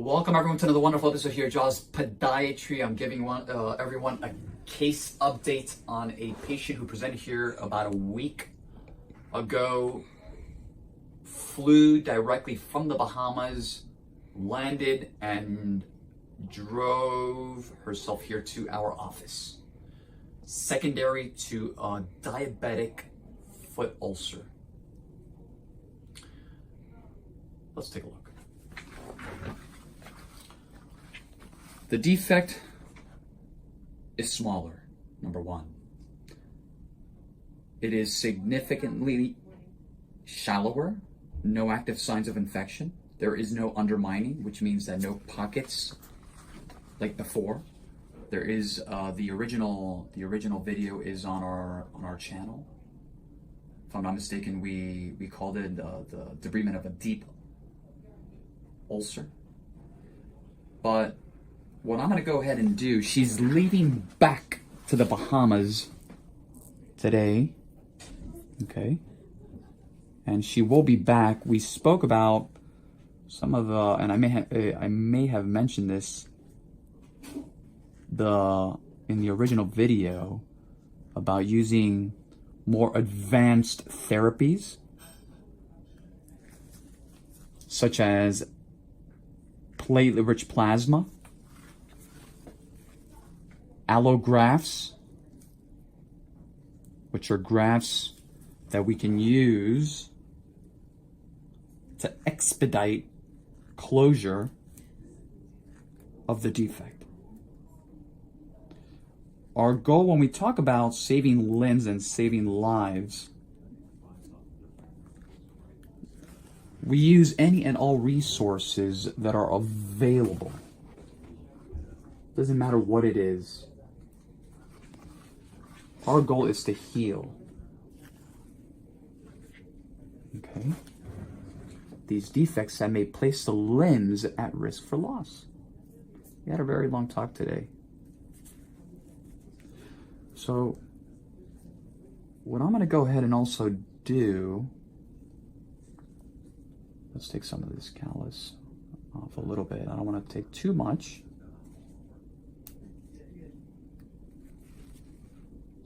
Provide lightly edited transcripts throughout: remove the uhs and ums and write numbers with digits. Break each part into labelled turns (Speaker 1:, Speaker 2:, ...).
Speaker 1: Welcome everyone to another wonderful episode here, Jaws Podiatry. I'm giving everyone a case update on a patient who presented here about a week ago. Flew directly from the Bahamas, landed and drove herself here to our office. Secondary to a diabetic foot ulcer. Let's take a look. The defect is smaller, number one. It is significantly shallower, no active signs of infection. There is no undermining, which means that no pockets like before. There is the original video is on our channel. If I'm not mistaken, we called it the debridement of a deep ulcer. But what I'm gonna go ahead and do, she's leaving back to the Bahamas today, okay? And she will be back. We spoke about some of the, and I may have mentioned this in the original video about using more advanced therapies, such as platelet-rich plasma, allografts, which are grafts that we can use to expedite closure of the defect. Our goal when we talk about saving limbs and saving lives, we use any and all resources that are available. Doesn't matter what it is. Our goal is to heal. Okay? These defects that may place the limbs at risk for loss. We had a very long talk today. So, what I'm going to go ahead and also do, let's take some of this callus off a little bit. I don't want to take too much.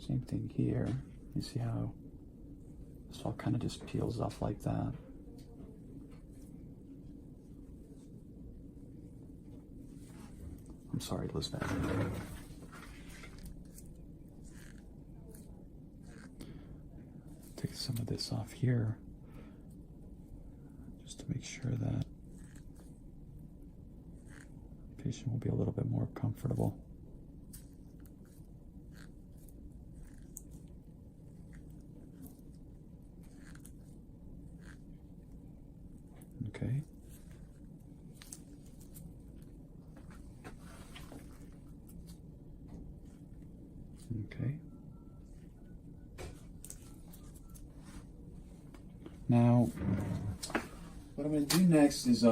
Speaker 1: Same thing here. You see how this all kind of just peels off like that. I'm sorry, Elizabeth. Take some of this off here, just to make sure that the patient will be a little bit more comfortable. Okay. Okay. Now, what I'm going to do next is,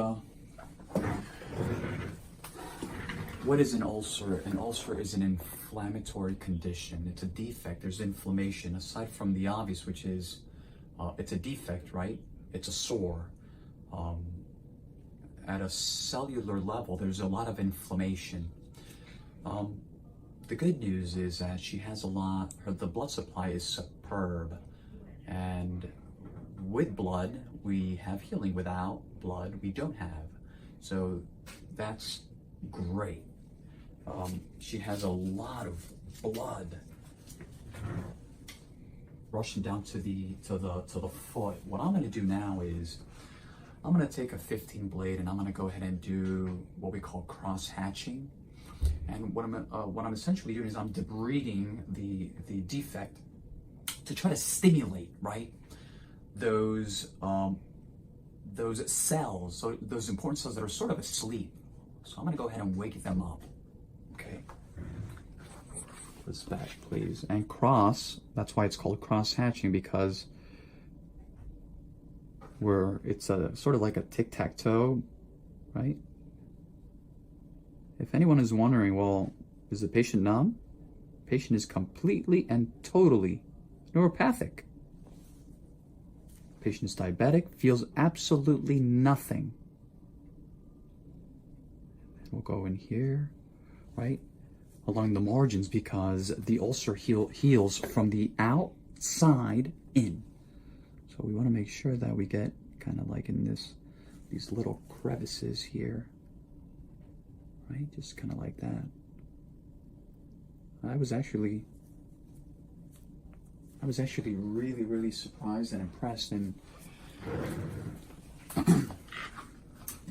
Speaker 1: what is an ulcer? An ulcer is an inflammatory condition. It's a defect. There's inflammation, aside from the obvious, which is, it's a defect, right? It's a sore. At a cellular level, there's a lot of inflammation. The good news is that she has the blood supply is superb. And with blood, we have healing. Without blood, we don't have. So that's great. She has a lot of blood rushing down to the foot. What I'm going to do now is I'm going to take a 15 blade and I'm going to go ahead and do what we call cross hatching. And what I'm essentially doing is I'm debriding the defect to try to stimulate, right, those cells, so those important cells that are sort of asleep. So I'm going to go ahead and wake them up. Okay. This back, please. And cross, that's why it's called cross hatching, because it's a sort of like a tic-tac-toe, right? If anyone is wondering, well, is the patient numb? Patient is completely and totally neuropathic. Patient is diabetic, feels absolutely nothing. we'll go in here, right? Along the margins because the ulcer heals from the outside in. So we want to make sure that we get kind of like in these little crevices here, right? Just kind of like that. I was actually really, really surprised and impressed in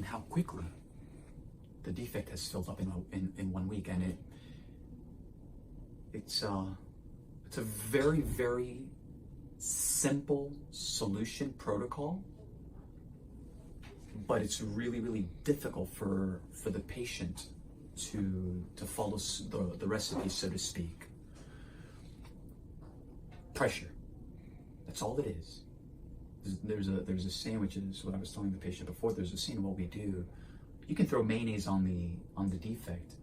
Speaker 1: how quickly the defect has filled up in 1 week, and it's a very, very simple solution protocol, but it's really, really difficult for the patient to follow the recipe, so to speak. Pressure. That's all it is. There's a saying, which is what I was telling the patient before. There's a saying, what we do. You can throw mayonnaise on the defect.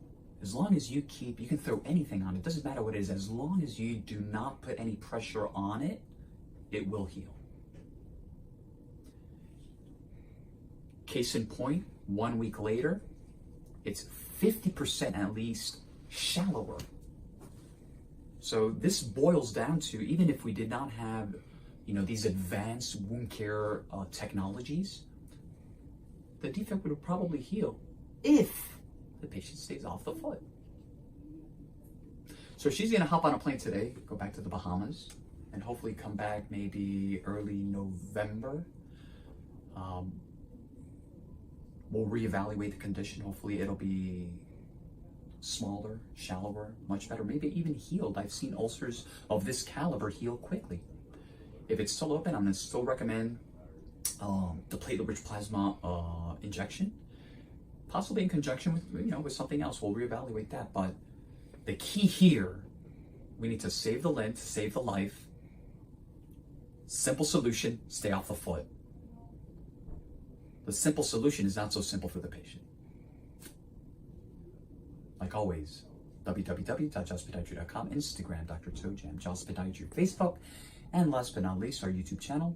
Speaker 1: As long as you can throw anything on it. Doesn't matter what it is. As long as you do not put any pressure on it, it will heal. Case in point, 1 week later, it's 50% at least shallower. So this boils down to, even if we did not have, these advanced wound care technologies, the defect would probably heal if the patient stays off the foot. So she's gonna hop on a plane today, go back to the Bahamas, and hopefully come back maybe early November. We'll reevaluate the condition. Hopefully it'll be smaller, shallower, much better, maybe even healed. I've seen ulcers of this caliber heal quickly. If it's still open, I'm gonna still recommend the platelet-rich plasma injection, possibly in conjunction with with something else. We'll reevaluate that. But the key here, we need to save the length, save the life. Simple solution: stay off the foot. The simple solution is not so simple for the patient. Like always, www.jospodiatry.com, Instagram, Dr. Toe Jam, Jos Podiatry, Facebook, and last but not least, our YouTube channel,